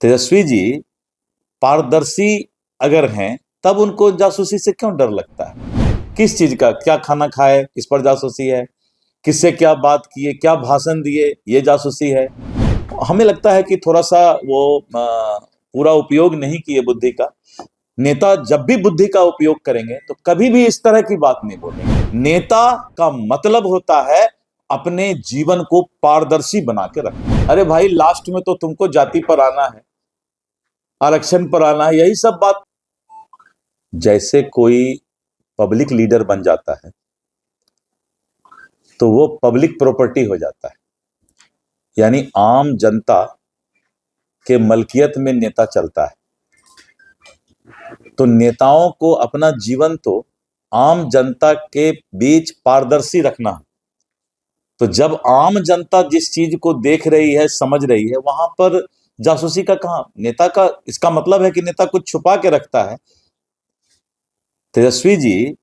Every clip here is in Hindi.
तेजस्वी जी पारदर्शी अगर हैं तब उनको जासूसी से क्यों डर लगता है? किस चीज का, क्या खाना खाए इस पर जासूसी है, किससे क्या बात किए, क्या भाषण दिए ये जासूसी है। हमें लगता है कि थोड़ा सा वो पूरा उपयोग नहीं किए बुद्धि का। नेता जब भी बुद्धि का उपयोग करेंगे तो कभी भी इस तरह की बात नहीं बोलेंगे। नेता का मतलब होता है अपने जीवन को पारदर्शी बना के रखना। अरे भाई, लास्ट में तो तुमको जाति पर आना है, आरक्षण पर आना है, यही सब बात। जैसे कोई पब्लिक लीडर बन जाता है तो वो पब्लिक प्रॉपर्टी हो जाता है, यानी आम जनता के मलकियत में नेता चलता है। तो नेताओं को अपना जीवन तो आम जनता के बीच पारदर्शी रखना है। तो जब आम जनता जिस चीज को देख रही है, समझ रही है, वहां पर जासूसी का कहां? नेता का इसका मतलब है कि नेता कुछ छुपा के रखता है। तेजस्वी जी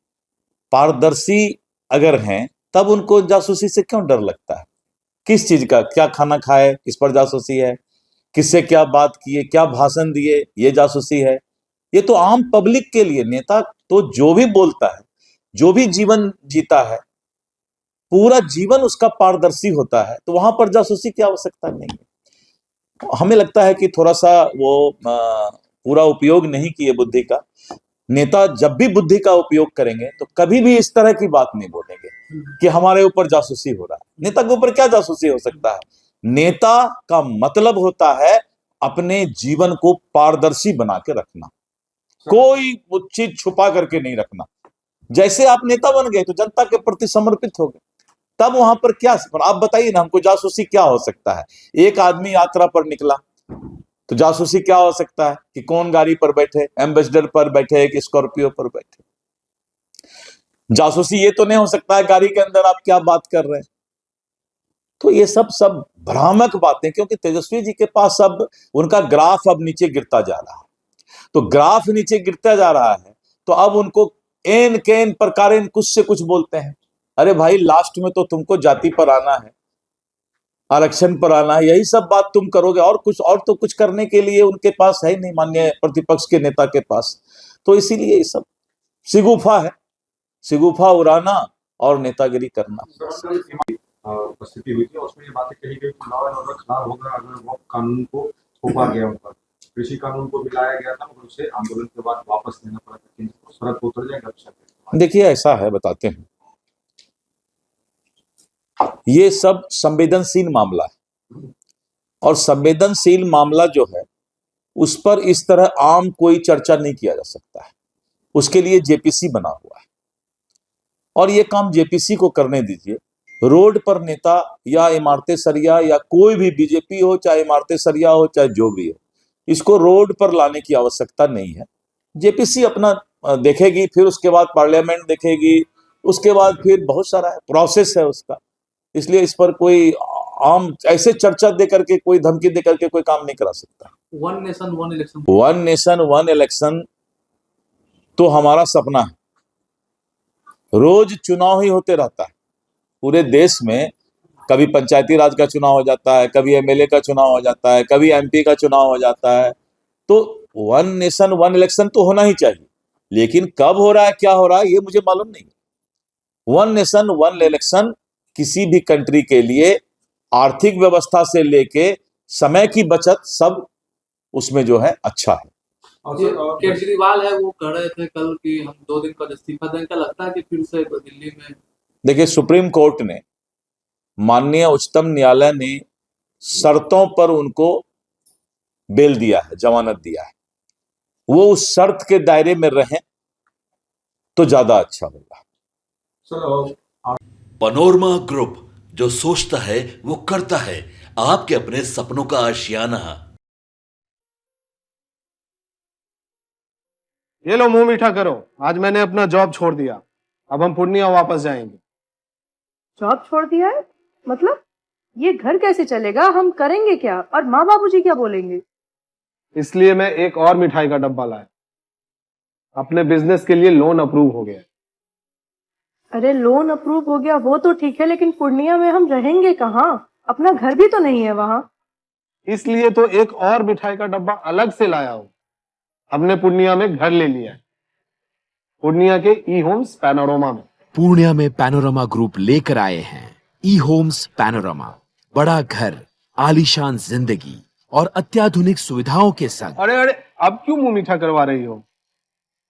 पारदर्शी अगर हैं तब उनको जासूसी से क्यों डर लगता है? किस चीज का, क्या खाना खाए इस पर जासूसी है, किससे क्या बात किए, क्या भाषण दिए ये जासूसी है। ये तो आम पब्लिक के लिए। नेता तो जो भी बोलता है, जो भी जीवन जीता है, पूरा जीवन उसका पारदर्शी होता है, तो वहां पर जासूसी की आवश्यकता नहीं है। हमें लगता है कि थोड़ा सा वो पूरा उपयोग नहीं किए बुद्धि का। नेता जब भी बुद्धि का उपयोग करेंगे तो कभी भी इस तरह की बात नहीं बोलेंगे कि हमारे ऊपर जासूसी हो रहा है। नेता के ऊपर क्या जासूसी हो सकता है? नेता का मतलब होता है अपने जीवन को पारदर्शी बना के रखना, कोई चीज छुपा करके नहीं रखना। जैसे आप नेता बन गए तो जनता के प्रति समर्पित हो गए, तब वहां पर क्या, आप बताइए ना हमको, जासूसी क्या हो सकता है? एक आदमी यात्रा पर निकला तो जासूसी क्या हो सकता है कि कौन गाड़ी पर बैठे, एम्बेसडर पर बैठे कि स्कॉर्पियो पर बैठे। जासूसी ये तो नहीं हो सकता है गाड़ी के अंदर आप क्या बात कर रहे हैं। तो ये सब सब भ्रामक बातें, क्योंकि तेजस्वी जी के पास अब उनका ग्राफ अब नीचे गिरता जा रहा है। तो ग्राफ नीचे गिरता जा रहा है तो अब उनको एन केन प्रकार कुछ से कुछ बोलते हैं। अरे भाई, लास्ट में तो तुमको जाति पर आना है, आरक्षण पर आना है, यही सब बात तुम करोगे। और कुछ, और तो कुछ करने के लिए उनके पास है नहीं, माननीय प्रतिपक्ष के नेता के पास। तो इसीलिए ये सब सिगुफा है, सिगुफा उड़ाना और नेतागिरी करना। उपस्थिति हुई थी, उसमें ये बातें कही गई कि लॉ एंड ऑर्डर खराब होगा अगर वो कानून को थोपा गया उन पर। कृषि कानून को भी लाया गया था मगर उसे आंदोलन के बाद वापस लेना पड़ा था। केंद्र को सड़क पर उतर जाएगा। देखिए, ऐसा है, बताते हैं। ये सब संवेदनशील मामला है और संवेदनशील मामला जो है उस पर इस तरह आम कोई चर्चा नहीं किया जा सकता है। उसके लिए जेपीसी बना हुआ है और ये काम जेपीसी को करने दीजिए। रोड पर नेता या इमारतें सरिया या कोई भी, बीजेपी हो चाहे इमारतें सरिया हो चाहे जो भी हो, इसको रोड पर लाने की आवश्यकता नहीं है। जेपीसी अपना देखेगी, फिर उसके बाद पार्लियामेंट देखेगी, उसके बाद फिर बहुत सारा प्रोसेस है उसका। इसलिए इस पर कोई आम ऐसे चर्चा दे करके, कोई धमकी दे करके कोई काम नहीं करा सकता। One nation one election, one nation one election तो हमारा सपना है। रोज चुनाव ही होते रहता है पूरे देश में। कभी पंचायती राज का चुनाव हो जाता है, कभी एमएलए का चुनाव हो जाता है, कभी एमपी का चुनाव हो जाता है। तो वन नेशन वन इलेक्शन तो होना ही चाहिए, लेकिन कब हो रहा है, क्या हो रहा है, ये मुझे मालूम नहीं। वन नेशन वन इलेक्शन किसी भी कंट्री के लिए आर्थिक व्यवस्था से लेके समय की बचत सब उसमें जो है अच्छा है। केजरीवाल है वो कह रहे थे कल कि हम 2 दिन का इस्तीफा दें। क्या लगता है कि फिर से दिल्ली में? देखिए, सुप्रीम कोर्ट ने, माननीय उच्चतम न्यायालय ने शर्तों पर उनको बेल दिया है, जमानत दिया है। वो उस शर्त के दायरे में रहें तो ज्यादा अच्छा होगा। पनोरमा ग्रुप, जो सोचता है वो करता है। आपके अपने सपनों का आशियाना। ये लो, मुंह मीठा करो। आज मैंने अपना जॉब छोड़ दिया, अब हम पूर्णिया वापस जाएंगे। जॉब छोड़ दिया है? मतलब ये घर कैसे चलेगा? हम करेंगे क्या? और माँ बाबूजी क्या बोलेंगे? इसलिए मैं एक और मिठाई का डब्बा लाया। अपने बिजनेस के लिए लोन अप्रूव हो गया। अरे लोन अप्रूव हो गया वो तो ठीक है, लेकिन पूर्णिया में हम रहेंगे कहाँ? अपना घर भी तो नहीं है वहाँ। इसलिए तो एक और मिठाई का डब्बा अलग से लाया हूं। हमने पूर्णिया में घर ले लिया है, पूर्णिया के ई होम्स पैनोरमा में। पूर्णिया में पैनोरमा ग्रुप लेकर आए हैं ई होम्स पैनोरमा, बड़ा घर, आलीशान जिंदगी और अत्याधुनिक सुविधाओं के संग। अरे अरे, अब क्यों मुंह मीठा करवा रही हो?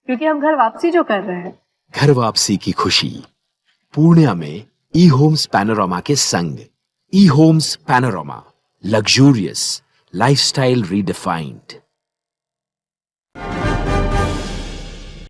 क्योंकि हम घर वापसी जो कर रहे हैं। घर वापसी की खुशी पूर्णिया में ई होम्स पैनोरमा के संग। ई Homes Panorama, luxurious lifestyle redefined.